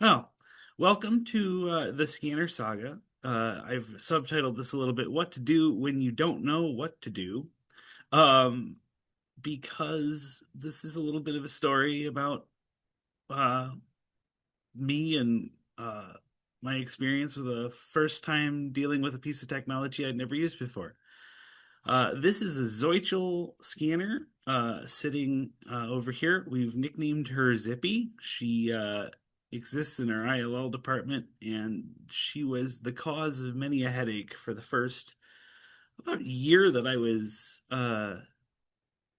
Oh, welcome to the Scanner Saga. I've subtitled this a little bit, What to Do When You Don't Know What to Do, um, because this is a little bit of a story about uh, me and my experience with a first time dealing with a piece of technology I'd never used before. This is a Zeuchel scanner sitting over here. We've nicknamed her Zippy. She exists in our ILL department, and she was the cause of many a headache for the first about year that I was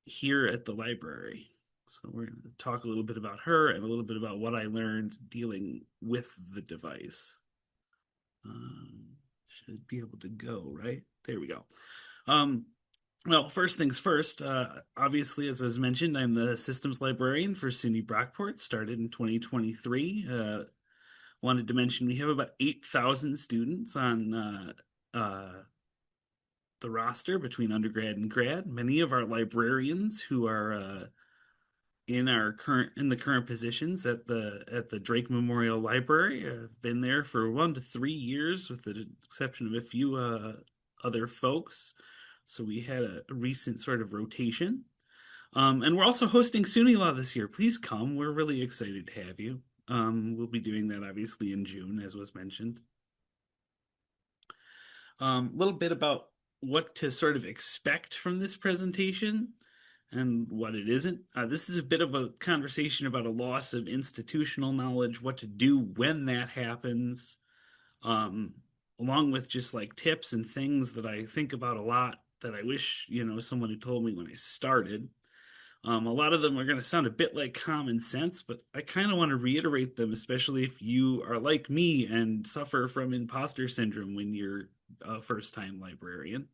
here at the library. So we're going to talk a little bit about her and a little bit about what I learned dealing with the device. Should be able to go, right? There we go. Um, well, first things first, obviously, as I was mentioned, I'm the Systems Librarian for SUNY Brockport, started in 2023. Wanted to mention we have about 8,000 students on the roster between undergrad and grad. Many of our librarians who are in the current positions at the Drake Memorial Library have been there for 1 to 3 years, with the exception of a few other folks. So we had a recent sort of rotation. And we're also hosting SUNY Law this year. Please come. We're really excited to have you. We'll be doing that obviously in June, as was mentioned. A little bit about what to sort of expect from this presentation and what it isn't. This is a bit of a conversation about a loss of institutional knowledge, what to do when that happens, um, along with just like tips and things that I think about a lot that I wish, someone had told me when I started. A lot of them are going to sound a bit like common sense, but I kind of want to reiterate them, especially if you are like me and suffer from imposter syndrome when you're a first-time librarian.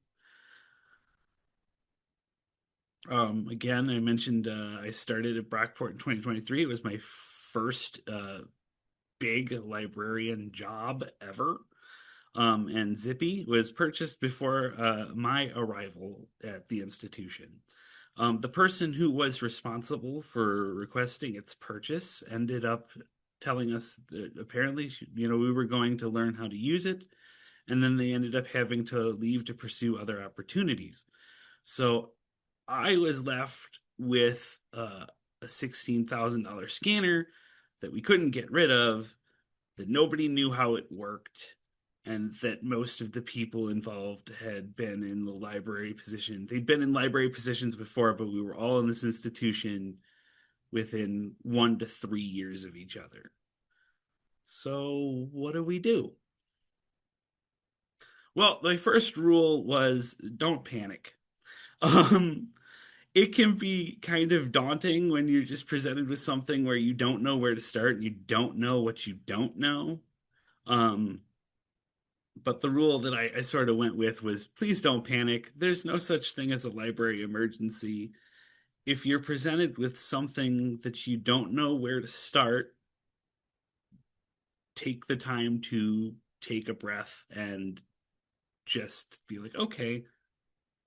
Again, I mentioned I started at Brockport in 2023. It was my first big librarian job ever. And Zippy was purchased before my arrival at the institution. The person who was responsible for requesting its purchase ended up telling us that apparently, we were going to learn how to use it, and then they ended up having to leave to pursue other opportunities. So I was left with a $16,000 scanner that we couldn't get rid of, that nobody knew how it worked, and that most of the people involved had been in the library position. They'd been in library positions before, but we were all in this institution within 1 to 3 years of each other. So, what do we do? Well, my first rule was don't panic. Um, it can be kind of daunting when you're just presented with something where you don't know where to start and you don't know what you don't know. Um, but the rule that I sort of went with was please don't panic. There's no such thing as a library emergency. If you're presented with something that you don't know where to start, take the time to take a breath and just be like, okay,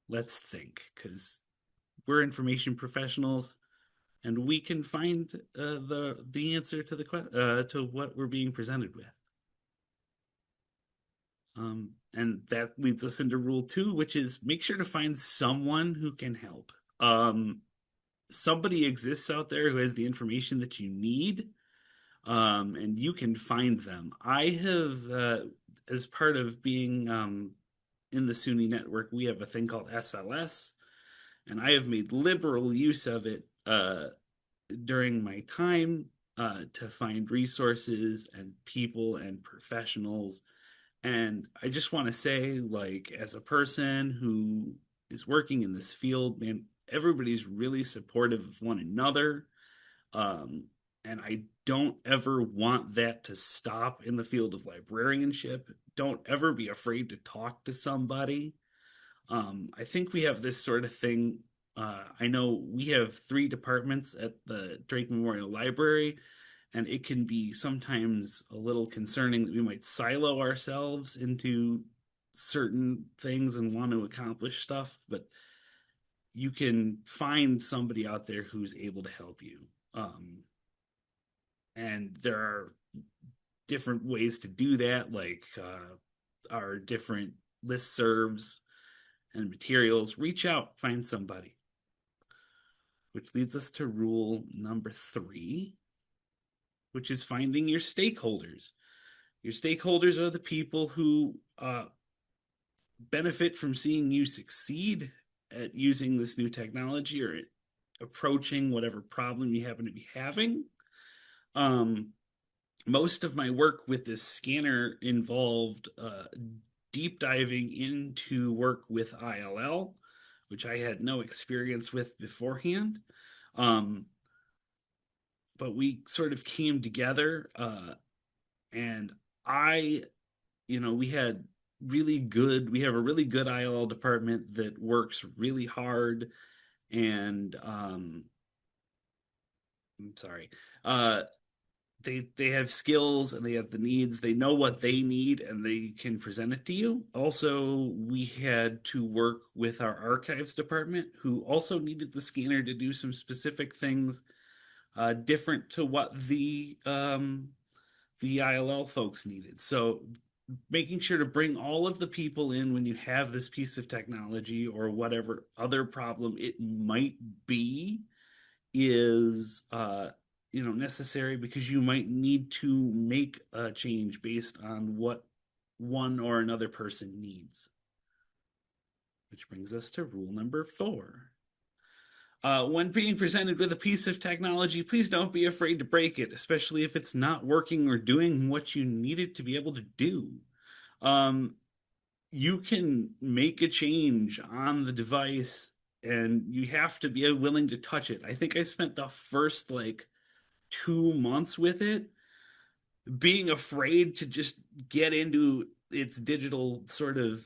let's think, because we're information professionals and we can find the answer to to what we're being presented with. And that leads us into rule two, which is make sure to find someone who can help. Somebody exists out there who has the information that you need, and you can find them. I have, as part of being in the SUNY network, we have a thing called SLS, and I have made liberal use of it during my time to find resources and people and professionals. And I just want to say, like, as a person who is working in this field, man, everybody's really supportive of one another. Um, and I don't ever want that to stop in the field of librarianship. Don't ever be afraid to talk to somebody. I think we have this sort of thing. I know we have 3 departments at the Drake Memorial Library, and it can be sometimes a little concerning that we might silo ourselves into certain things and want to accomplish stuff, but you can find somebody out there who's able to help you. And there are different ways to do that, like our different listservs and materials. Reach out, find somebody. Which leads us to rule number 3, which is finding your stakeholders. Your stakeholders are the people who benefit from seeing you succeed at using this new technology or approaching whatever problem you happen to be having. Um, Most of my work with this scanner involved deep diving into work with ILL, which I had no experience with beforehand. Um, but we sort of came together, and I, we have a really good ILL department that works really hard, and I'm sorry, uh, they have skills and they have the needs. They know what they need and they can present it to you. Also, we had to work with our archives department, who also needed the scanner to do some specific things different to what the ILL folks needed. So making sure to bring all of the people in when you have this piece of technology or whatever other problem it might be is necessary, because you might need to make a change based on what one or another person needs. Which brings us to rule number 4. When being presented with a piece of technology, please don't be afraid to break it, especially if it's not working or doing what you need it to be able to do. Um, you can make a change on the device and you have to be willing to touch it. I think I spent the first like 2 months with it being afraid to just get into its digital sort of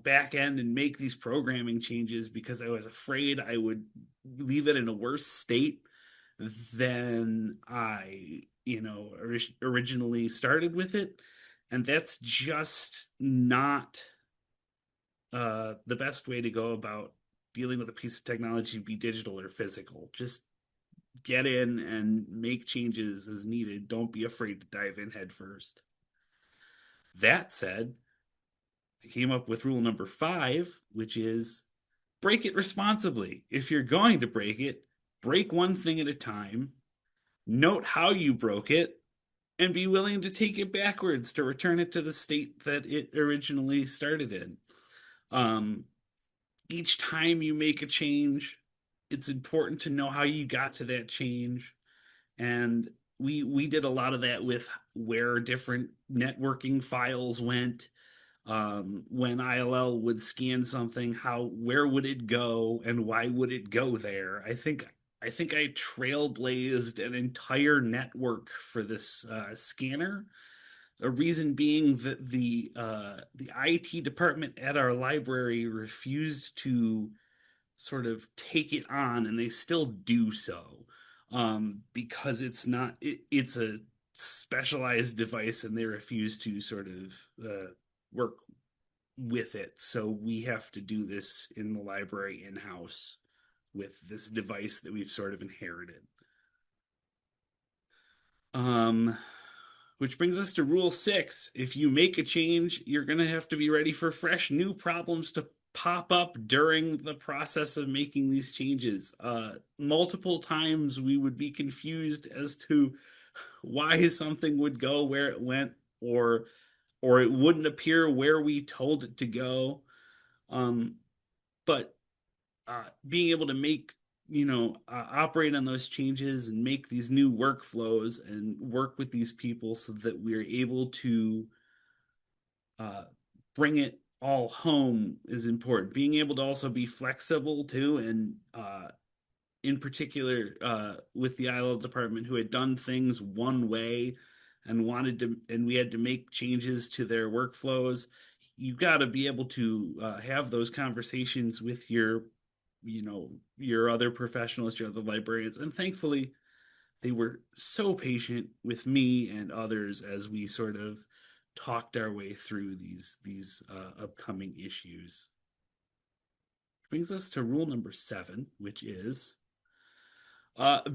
back end and make these programming changes, because I was afraid I would leave it in a worse state than I originally started with it. And that's just not the best way to go about dealing with a piece of technology, be digital or physical. Just get in and make changes as needed. Don't be afraid to dive in head first. That said, I came up with rule number 5, which is break it responsibly. If you're going to break it, break one thing at a time, note how you broke it, and be willing to take it backwards to return it to the state that it originally started in. Um, each time you make a change, it's important to know how you got to that change. And we did a lot of that with where different networking files went. When ILL would scan something, where would it go and why would it go there? I think I trailblazed an entire network for this scanner. A reason being that the IT department at our library refused to sort of take it on, and they still do so, because it's a specialized device, and they refuse to sort of work with it. So we have to do this in the library in-house with this device that we've sort of inherited. Um, which brings us to rule 6. If you make a change, you're going to have to be ready for fresh new problems to pop up during the process of making these changes. Multiple times we would be confused as to why something would go where it went, or it wouldn't appear where we told it to go. Um, but being able to operate on those changes and make these new workflows and work with these people so that we're able to uh, bring it all home is important. Being able to also be flexible too, and in particular with the ILL department, who had done things one way and we had to make changes to their workflows. You've got to be able to have those conversations with your other professionals, your other librarians, and thankfully they were so patient with me and others as we sort of talked our way through these upcoming issues. Brings us to rule number 7, which is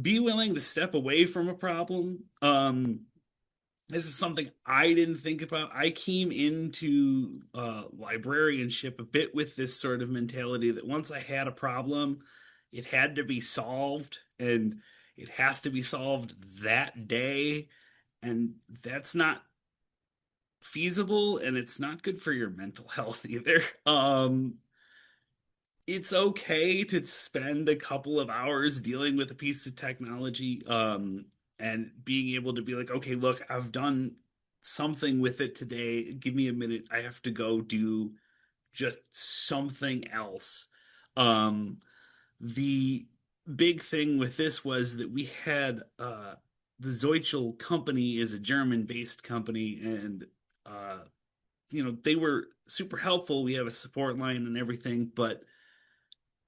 be willing to step away from a problem. This is something I didn't think about. I came into librarianship a bit with this sort of mentality that once I had a problem, it had to be solved, and it has to be solved that day. And that's not feasible, and it's not good for your mental health either. It's okay to spend a couple of hours dealing with a piece of technology, and being able to be like, okay, look, I've done something with it today. Give me a minute. I have to go do just something else. Um, the big thing with this was that we had the Zeuchel company is a German-based company, and they were super helpful. We have a support line and everything, but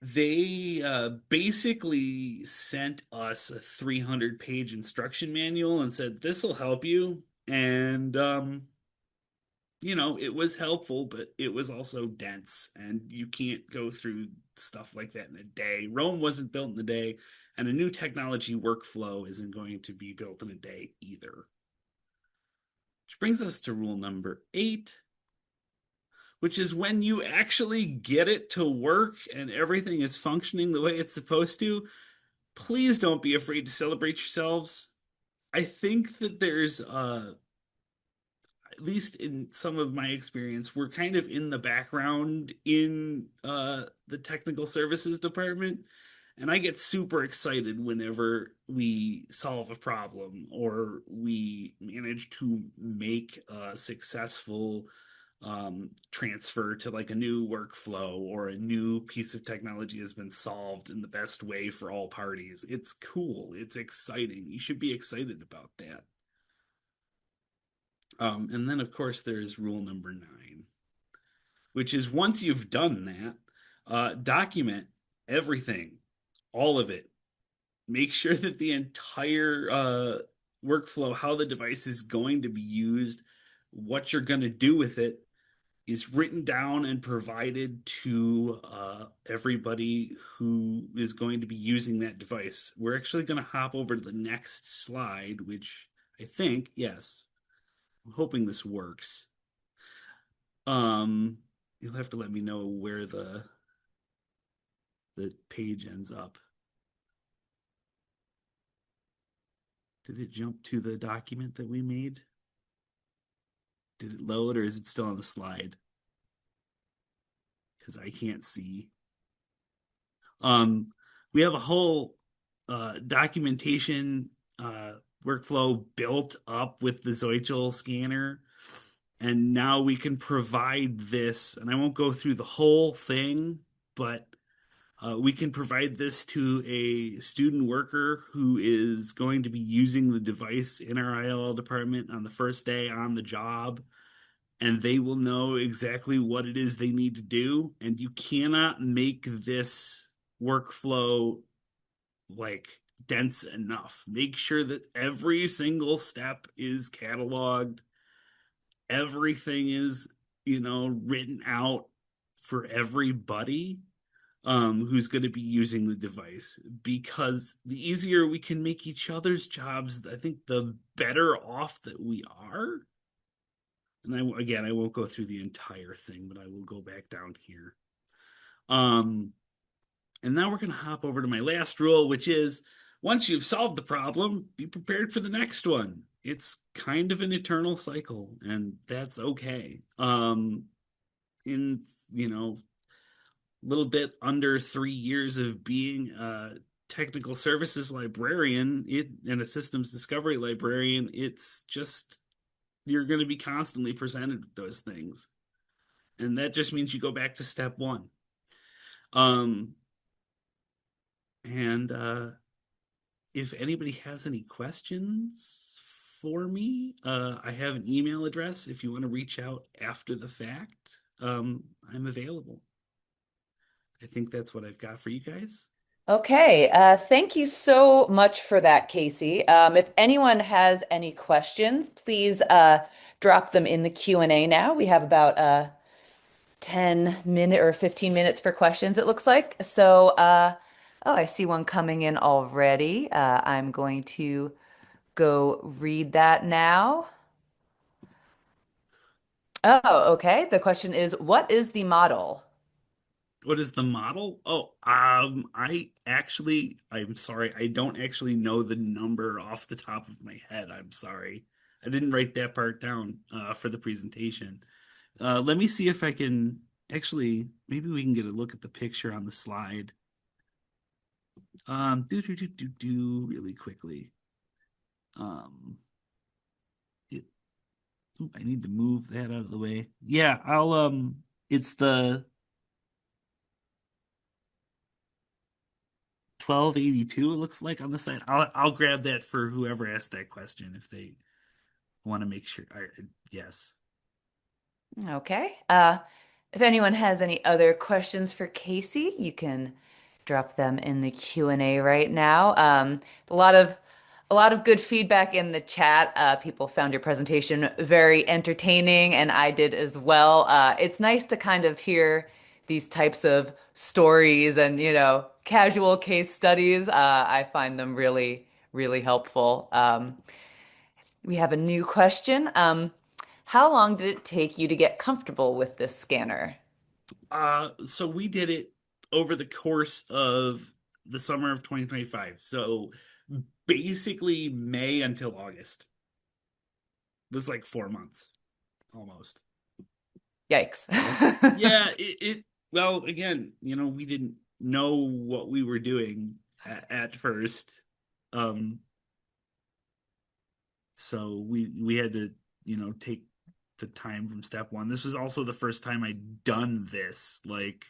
they basically sent us a 300-page instruction manual and said, "This will help you." And it was helpful, but it was also dense, and you can't go through stuff like that in a day. Rome wasn't built in a day, and a new technology workflow isn't going to be built in a day either. Which brings us to rule number 8, which is when you actually get it to work and everything is functioning the way it's supposed to, please don't be afraid to celebrate yourselves. I think that there's at least in some of my experience, we're kind of in the background in the technical services department. And I get super excited whenever we solve a problem or we manage to make a successful transfer to like a new workflow, or a new piece of technology has been solved in the best way for all parties. It's cool. It's exciting. You should be excited about that. And then, of course, there's rule number 9, which is once you've done that, document everything, all of it. Make sure that the entire workflow, how the device is going to be used, what you're going to do with it, is written down and provided to everybody who is going to be using that device. We're actually going to hop over to the next slide, which I think, yes, I'm hoping this works. Um, you'll have to let me know where the page ends up. Did it jump to the document that we made? Did it load, or is it still on the slide? Because I can't see. Um, we have a whole documentation workflow built up with the Zeuchel scanner, and now we can provide this. And I won't go through the whole thing, but we can provide this to a student worker who is going to be using the device in our ILL department on the first day on the job, and they will know exactly what it is they need to do. And you cannot make this workflow like dense enough. Make sure that every single step is cataloged, everything is, written out for everybody who's going to be using the device, because the easier we can make each other's jobs, I think the better off that we are. And I won't go through the entire thing, but I will go back down here. Um, and now we're going to hop over to my last rule, which is once you've solved the problem, be prepared for the next one. It's kind of an eternal cycle, and that's okay. In, little bit under 3 years of being a technical services librarian, and a systems discovery librarian, it's just you're going to be constantly presented with those things, and that just means you go back to step 1. Um, and if anybody has any questions for me, I have an email address if you want to reach out after the fact. I'm available. I think that's what I've got for you guys. Okay, thank you so much for that, Casey. If anyone has any questions, please drop them in the Q&A now. We have about 10 minute or 15 minutes for questions, it looks like. So, oh, I see one coming in already. I'm going to go read that now. Oh, okay. The question is, what is the model? What is the model? Oh, I'm sorry, I don't actually know the number off the top of my head. I'm sorry. I didn't write that part down for the presentation. Let me see if I can actually, maybe we can get a look at the picture on the slide. Really quickly. Um, it, I need to move that out of the way. Yeah, it's the 1282 it looks like on the side. I'll grab that for whoever asked that question if they want to make sure. Yes. Okay. If anyone has any other questions for Casey, you can drop them in the Q&A right now. A lot of a lot of good feedback in the chat. People found your presentation very entertaining, and I did as well. It's nice to kind of hear these types of stories and, casual case studies. I find them really, really helpful. We have a new question. How long did it take you to get comfortable with this scanner? So we did it over the course of the summer of 2025. So basically May until August. It was like 4 months almost. Yikes. Yeah, well, again, we didn't know what we were doing at first. Um, so we had to, take the time from step one. This was also the first time I'd done this, like,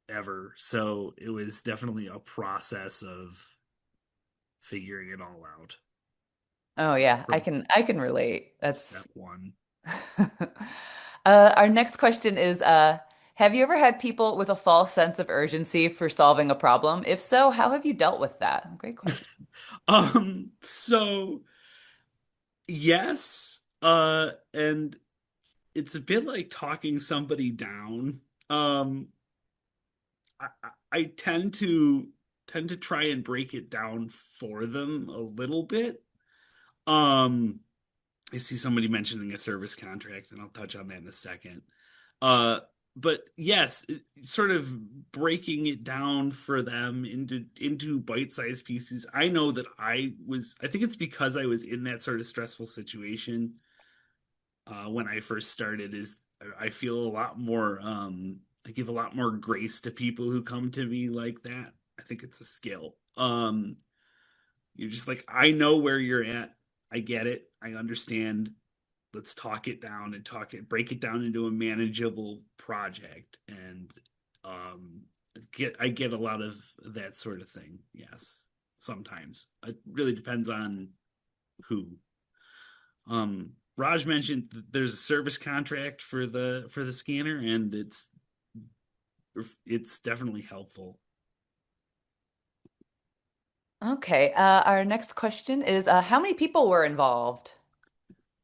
ever. So it was definitely a process of figuring it all out Oh yeah, I from can I can relate. step That's one. Our next question is have you ever had people with a false sense of urgency for solving a problem? If so, how have you dealt with that? Great question. So yes, and it's a bit like talking somebody down. I tend to try and break it down for them a little bit. Um, I see somebody mentioning a service contract, and I'll touch on that in a second. Uh, but yes, sort of breaking it down for them into bite-sized pieces. I know that I think it's because I was in that sort of stressful situation when I first started, is I feel a lot more I give a lot more grace to people who come to me like that. I think it's a skill. You're just like, I know where you're at. I get it. I understand. Let's talk it down and break it down into a manageable project. And um, I get a lot of that sort of thing. Yes, sometimes it really depends on who. Raj mentioned that there's a service contract for the scanner, and it's definitely helpful. Okay, our next question is how many people were involved?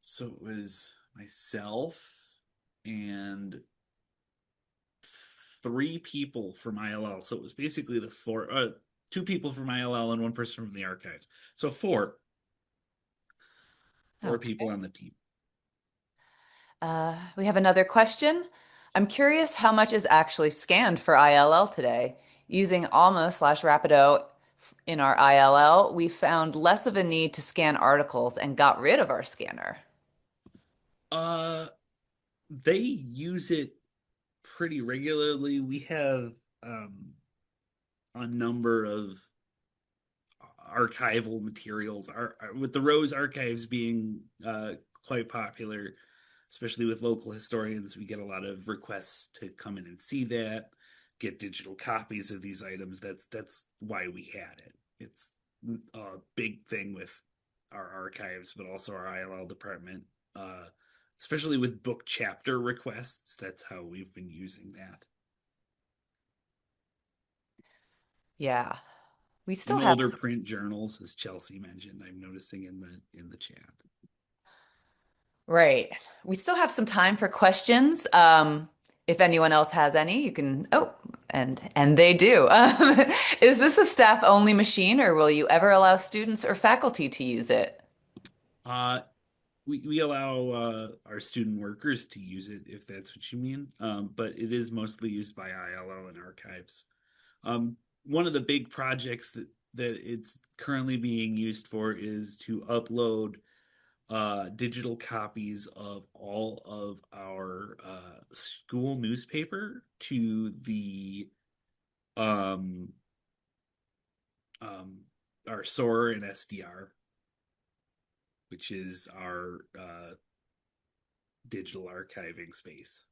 So it was myself and three people from ILL. So it was basically the two people from ILL and one person from the archives. So four people Okay. on the team. We have another question. I'm curious how much is actually scanned for ILL today. Using Alma/Rapido in our ILL, we found less of a need to scan articles and got rid of our scanner. Uh, they use it pretty regularly. We have a number of archival materials. With the Rose archives being quite popular, especially with local historians, we get a lot of requests to come in and see that, get digital copies of these items. That's why we had it. It's a big thing with our archives, but also our ILL department, especially with book chapter requests. That's how we've been using that. Yeah, we And still have older some. print journals, as Chelsea mentioned, I'm noticing in the chat. Right. We still have some time for questions. If anyone else has any, you can. Oh, and they do. Is this a staff-only machine, or will you ever allow students or faculty to use it? Uh, we allow our student workers to use it if that's what you mean. But it is mostly used by ILO and archives. Um, One of the big projects that it's currently being used for is to upload digital copies of all of our school newspaper to the um, um, our SOAR and SDR, which is our digital archiving space.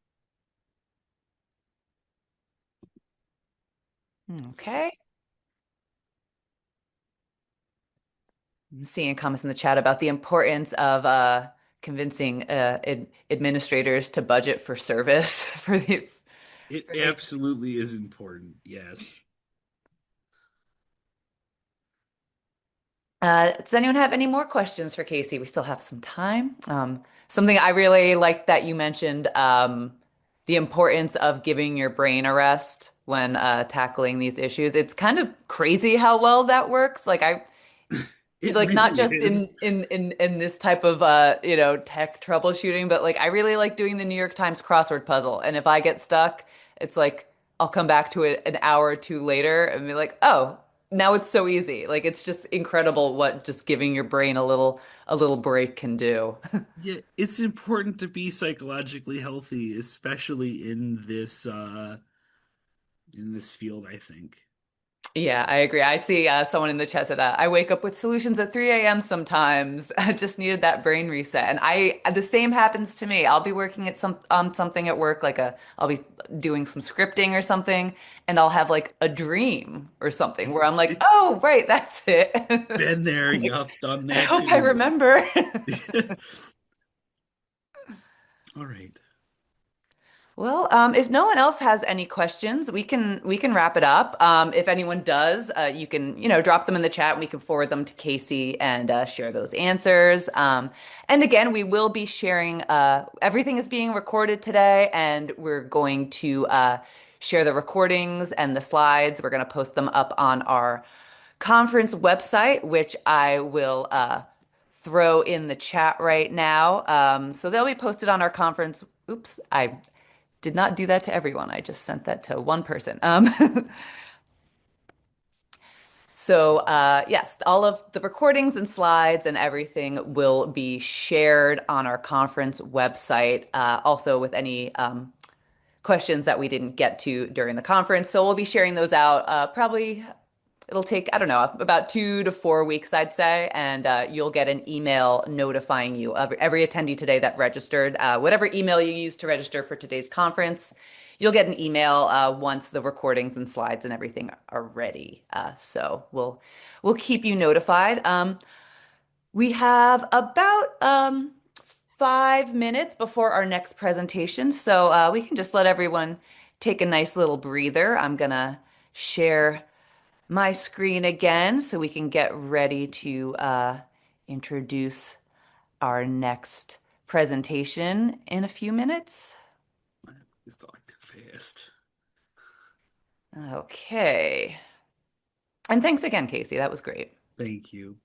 Okay. I'm seeing comments in the chat about the importance of convincing administrators to budget for service It for the absolutely is important. Yes. Does anyone have any more questions for Casey? We still have some time. Something I really like that you mentioned, the importance of giving your brain a rest when tackling these issues. It's kind of crazy how well that works. It Like not really just is. in this type of tech troubleshooting, but like I really like doing the New York Times crossword puzzle. And if I get stuck, it's like I'll come back to it an hour or two later and be like, oh, now it's so easy. Like it's just incredible what just giving your brain a little break can do. Yeah, it's important to be psychologically healthy, especially in this field, I think. Yeah, I agree. I see someone in the chat said, I wake up with solutions at 3 a.m. sometimes. I just needed that brain reset. And the same happens to me. I'll be working at on something at work, I'll be doing some scripting or something, and I'll have like a dream or something where I'm like, It oh, right, that's it. been there, yup, done I that hope I too. remember. All right. Well, if no one else has any questions, we can wrap it up. If anyone does, you can drop them in the chat, and we can forward them to Casey and share those answers. And again, we will be sharing. Everything is being recorded today, and we're going to share the recordings and the slides. We're going to post them up on our conference website, which I will throw in the chat right now. So they'll be posted on our conference. Oops, I did not do that to everyone. I just sent that to one person. So yes, all of the recordings and slides and everything will be shared on our conference website. Also with any questions that we didn't get to during the conference. So we'll be sharing those out probably it'll take, I don't know, about 2 to 4 weeks, I'd say, and you'll get an email notifying you of every attendee today that registered. Whatever email you use to register for today's conference, you'll get an email once the recordings and slides and everything are ready. So we'll keep you notified. We have about 5 minutes before our next presentation, so we can just let everyone take a nice little breather. I'm gonna share my screen again so we can get ready to introduce our next presentation in a few minutes. It's talking too fast. Okay. And thanks again, Casey. That was great. Thank you.